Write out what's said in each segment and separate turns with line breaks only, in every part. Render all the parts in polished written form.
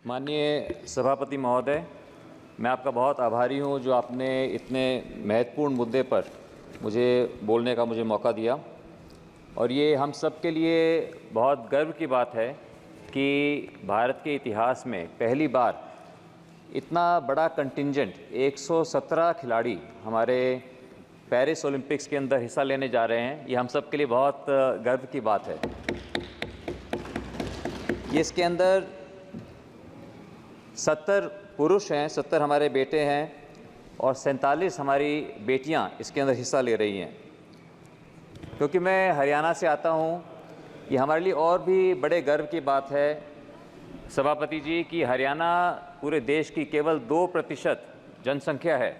माननीय सभापति महोदय, मैं आपका बहुत आभारी हूं जो आपने इतने महत्वपूर्ण मुद्दे पर मुझे बोलने का मौका दिया। और ये हम सब के लिए बहुत गर्व की बात है कि भारत के इतिहास में पहली बार इतना बड़ा कंटिंजेंट 117 खिलाड़ी हमारे पेरिस ओलंपिक्स के अंदर हिस्सा लेने जा रहे हैं। ये हम सब के लिए बहुत गर्व की बात है। ये इसके अंदर 70 पुरुष हैं, 70 हमारे बेटे हैं और 47 हमारी बेटियां इसके अंदर हिस्सा ले रही हैं। क्योंकि मैं हरियाणा से आता हूं, ये हमारे लिए और भी बड़े गर्व की बात है सभापति जी कि हरियाणा पूरे देश की केवल 2% जनसंख्या है,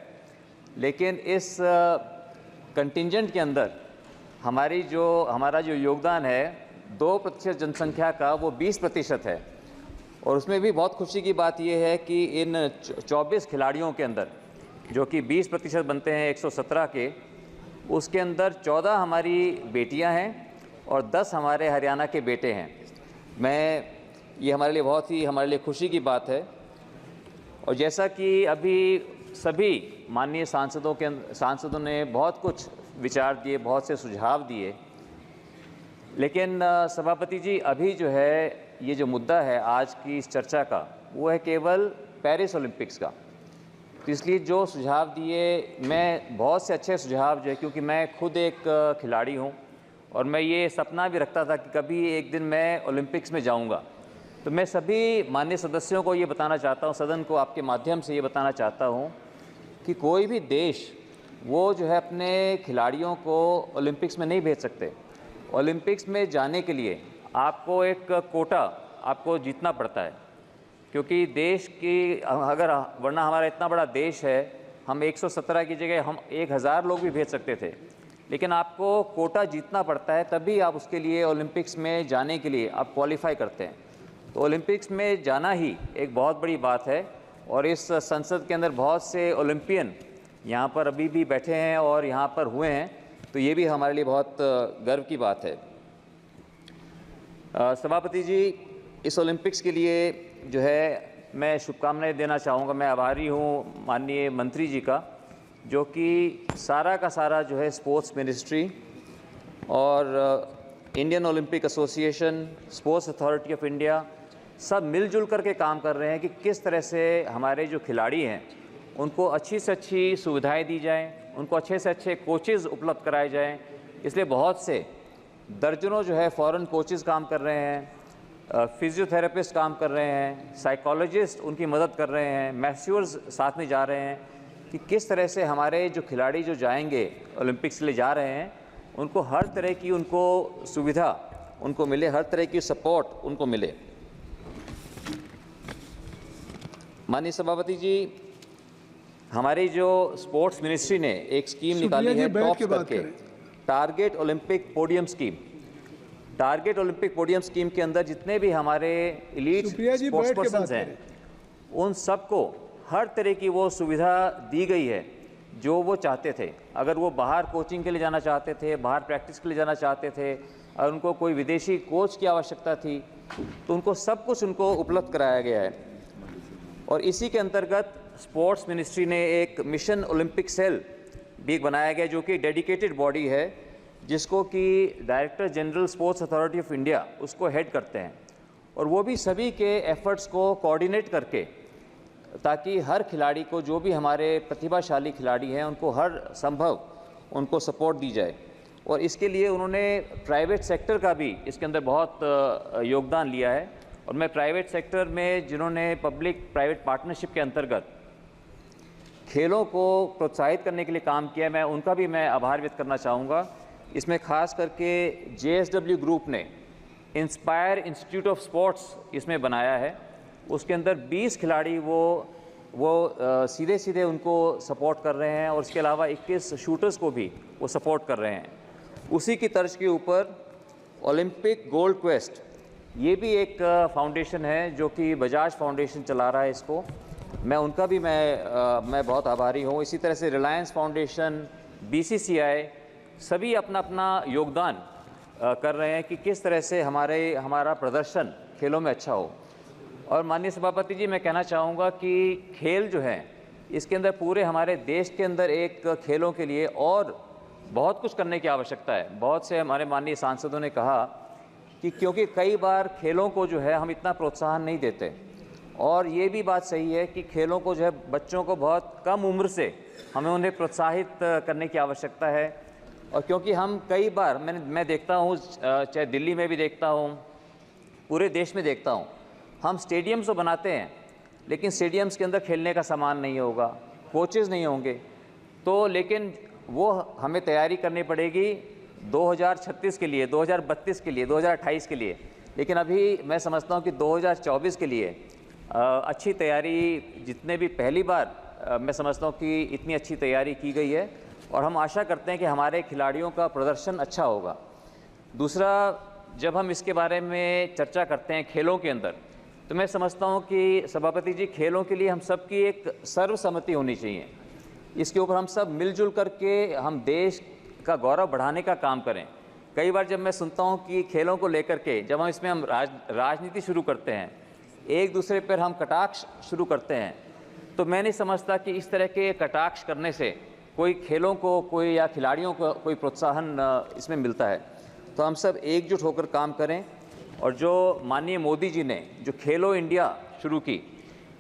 लेकिन इस कंटिंजेंट के अंदर हमारा जो योगदान है 2% जनसंख्या का वो 20% है। और उसमें भी बहुत खुशी की बात यह है कि इन 24 खिलाड़ियों के अंदर जो कि 20% बनते हैं 117 के, उसके अंदर 14 हमारी बेटियां हैं और 10 हमारे हरियाणा के बेटे हैं। ये हमारे लिए खुशी की बात है। और जैसा कि अभी सभी माननीय सांसदों ने बहुत कुछ विचार दिए, बहुत से सुझाव दिए, लेकिन सभापति जी अभी जो है ये जो मुद्दा है आज की इस चर्चा का, वो है केवल पेरिस ओलंपिक्स का। तो इसलिए जो सुझाव दिए, मैं बहुत से अच्छे सुझाव जो है, क्योंकि मैं खुद एक खिलाड़ी हूँ और मैं ये सपना भी रखता था कि कभी एक दिन मैं ओलंपिक्स में जाऊँगा। तो मैं सभी माननीय सदस्यों को ये बताना चाहता हूँ, सदन को आपके माध्यम से ये बताना चाहता हूँ कि कोई भी देश वो जो है अपने खिलाड़ियों को ओलंपिक्स में नहीं भेज सकते। ओलंपिक्स में जाने के लिए आपको एक कोटा आपको जीतना पड़ता है, क्योंकि देश की वरना हमारा इतना बड़ा देश है, हम 117 की जगह हम 1000 लोग भी भेज सकते थे, लेकिन आपको कोटा जीतना पड़ता है, तभी आप उसके लिए ओलंपिक्स में जाने के लिए आप क्वालिफाई करते हैं। तो ओलंपिक्स में जाना ही एक बहुत बड़ी बात है। और इस संसद के अंदर बहुत से ओलंपियन यहाँ पर अभी भी बैठे हैं और यहाँ पर हुए हैं, तो ये भी हमारे लिए बहुत गर्व की बात है। सभापति जी, इस ओलंपिक्स के लिए जो है मैं शुभकामनाएं देना चाहूँगा। मैं आभारी हूँ माननीय मंत्री जी का, जो कि सारा का सारा जो है स्पोर्ट्स मिनिस्ट्री और Indian Olympic association, sports authority of India सब मिलजुल करके काम कर रहे हैं कि किस तरह से हमारे जो खिलाड़ी हैं उनको अच्छी से अच्छी सुविधाएं दी जाएं, उनको अच्छे से अच्छे कोचेज़ उपलब्ध कराए जाएं। इसलिए बहुत से दर्जनों जो है फॉरेन कोचेज़ काम कर रहे हैं, फिजियोथेरेपिस्ट काम कर रहे हैं, साइकोलॉजिस्ट उनकी मदद कर रहे हैं, मैस्योर्स साथ में जा रहे हैं कि किस तरह से हमारे जो खिलाड़ी जो जाएंगे ओलंपिक्स के लिए जा रहे हैं, उनको हर तरह की उनको सुविधा उनको मिले, हर तरह की सपोर्ट उनको मिले। माननीय सभापति जी, हमारी जो स्पोर्ट्स मिनिस्ट्री ने एक स्कीम निकाली है टॉप्स करके, target Olympic podium scheme. Target Olympic podium scheme के अंदर जितने भी हमारे एलीट स्पोर्ट्स पर्सन हैं, उन सबको हर तरह की वो सुविधा दी गई है जो वो चाहते थे। अगर वो बाहर कोचिंग के लिए जाना चाहते थे, बाहर प्रैक्टिस के लिए जाना चाहते थे, और उनको कोई विदेशी कोच की आवश्यकता थी, तो उनको सब कुछ उनको उपलब्ध कराया गया है। और इसी के अंतर्गत स्पोर्ट्स मिनिस्ट्री ने एक मिशन ओलंपिक सेल भी बनाया गया, जो कि डेडिकेटेड बॉडी है, जिसको कि director general sports authority of India उसको हेड करते हैं। और वो भी सभी के एफर्ट्स को कोऑर्डिनेट करके, ताकि हर खिलाड़ी को, जो भी हमारे प्रतिभाशाली खिलाड़ी हैं, उनको हर संभव उनको सपोर्ट दी जाए। और इसके लिए उन्होंने प्राइवेट सेक्टर का भी इसके अंदर बहुत योगदान लिया है। और मैं प्राइवेट सेक्टर में जिन्होंने पब्लिक प्राइवेट पार्टनरशिप के अंतर्गत खेलों को प्रोत्साहित करने के लिए काम किया, उनका भी मैं आभार व्यक्त करना चाहूँगा। इसमें खास करके JSW ग्रुप ने इंस्पायर इंस्टीट्यूट ऑफ स्पोर्ट्स इसमें बनाया है। उसके अंदर 20 खिलाड़ी वो सीधे सीधे उनको सपोर्ट कर रहे हैं, और इसके अलावा 21 शूटर्स को भी वो सपोर्ट कर रहे हैं। उसी की तर्ज के ऊपर ओलंपिक गोल्ड क्वेस्ट, ये भी एक फाउंडेशन है जो कि बजाज फाउंडेशन चला रहा है इसको। मैं बहुत आभारी हूँ। इसी तरह से रिलायंस फाउंडेशन, BCCI सभी अपना अपना योगदान कर रहे हैं कि किस तरह से हमारा प्रदर्शन खेलों में अच्छा हो। और माननीय सभापति जी, मैं कहना चाहूँगा कि खेल जो है इसके अंदर पूरे हमारे देश के अंदर एक खेलों के लिए और बहुत कुछ करने की आवश्यकता है। बहुत से हमारे माननीय सांसदों ने कहा कि क्योंकि कई बार खेलों को जो है हम इतना प्रोत्साहन नहीं देते, और ये भी बात सही है कि खेलों को जो है बच्चों को बहुत कम उम्र से हमें उन्हें प्रोत्साहित करने की आवश्यकता है। और क्योंकि हम कई बार मैं देखता हूँ, चाहे दिल्ली में भी देखता हूँ, पूरे देश में देखता हूँ, हम स्टेडियम्स तो बनाते हैं लेकिन स्टेडियम्स के अंदर खेलने का सामान नहीं होगा, कोचेज़ नहीं होंगे। तो लेकिन वो हमें तैयारी करनी पड़ेगी 2036 के लिए, 2032 के लिए, 2028 के लिए। लेकिन अभी मैं समझता हूँ कि 2024 के लिए अच्छी तैयारी, जितने भी पहली बार मैं समझता हूँ कि इतनी अच्छी तैयारी की गई है और हम आशा करते हैं कि हमारे खिलाड़ियों का प्रदर्शन अच्छा होगा। दूसरा, जब हम इसके बारे में चर्चा करते हैं खेलों के अंदर, तो मैं समझता हूँ कि सभापति जी, खेलों के लिए हम सब की एक सर्वसम्मति होनी चाहिए। इसके ऊपर हम सब मिलजुल करके हम देश का गौरव बढ़ाने का काम करें। कई बार जब मैं सुनता हूँ कि खेलों को लेकर के जब हम इसमें राजनीति शुरू करते हैं, एक दूसरे पर हम कटाक्ष शुरू करते हैं, तो मैं नहीं समझता कि इस तरह के कटाक्ष करने से कोई खेलों को, कोई या खिलाड़ियों को कोई प्रोत्साहन इसमें मिलता है। तो हम सब एकजुट होकर काम करें। और जो माननीय मोदी जी ने जो खेलो इंडिया शुरू की,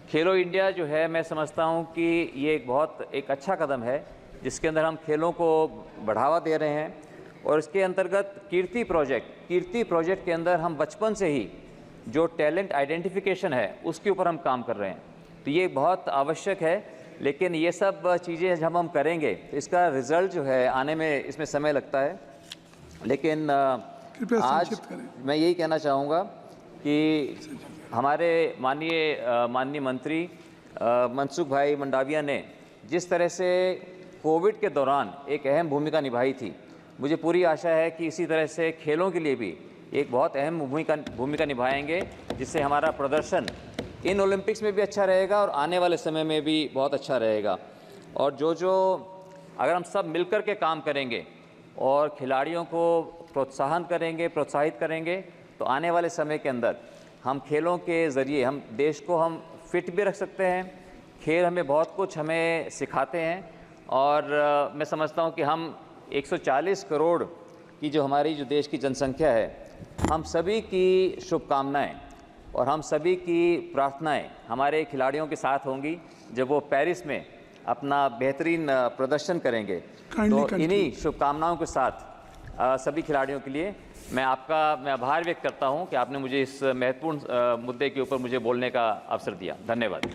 खेलो इंडिया जो है, मैं समझता हूँ कि ये एक अच्छा कदम है जिसके अंदर हम खेलों को बढ़ावा दे रहे हैं। और इसके अंतर्गत कीर्ति प्रोजेक्ट के अंदर हम बचपन से ही जो टैलेंट आइडेंटिफिकेशन है उसके ऊपर हम काम कर रहे हैं। तो ये बहुत आवश्यक है। लेकिन ये सब चीज़ें जब हम करेंगे तो इसका रिज़ल्ट जो है आने में इसमें समय लगता है। लेकिन आज मैं यही कहना चाहूँगा कि हमारे माननीय मंत्री मनसुख भाई मंडाविया ने जिस तरह से कोविड के दौरान एक अहम भूमिका निभाई थी, मुझे पूरी आशा है कि इसी तरह से खेलों के लिए भी एक बहुत अहम भूमिका निभाएंगे, जिससे हमारा प्रदर्शन इन ओलंपिक्स में भी अच्छा रहेगा और आने वाले समय में भी बहुत अच्छा रहेगा। और जो अगर हम सब मिलकर के काम करेंगे और खिलाड़ियों को प्रोत्साहित करेंगे, तो आने वाले समय के अंदर हम खेलों के ज़रिए हम देश को हम फिट भी रख सकते हैं। खेल हमें बहुत कुछ हमें सिखाते हैं। और मैं समझता हूँ कि हम 140 करोड़ की जो हमारी जो देश की जनसंख्या है, हम सभी की शुभकामनाएं और हम सभी की प्रार्थनाएं हमारे खिलाड़ियों के साथ होंगी जब वो पेरिस में अपना बेहतरीन प्रदर्शन करेंगे। तो इन्हीं शुभकामनाओं के साथ सभी खिलाड़ियों के लिए मैं आभार व्यक्त करता हूं कि आपने मुझे इस महत्वपूर्ण मुद्दे के ऊपर मुझे बोलने का अवसर दिया। धन्यवाद।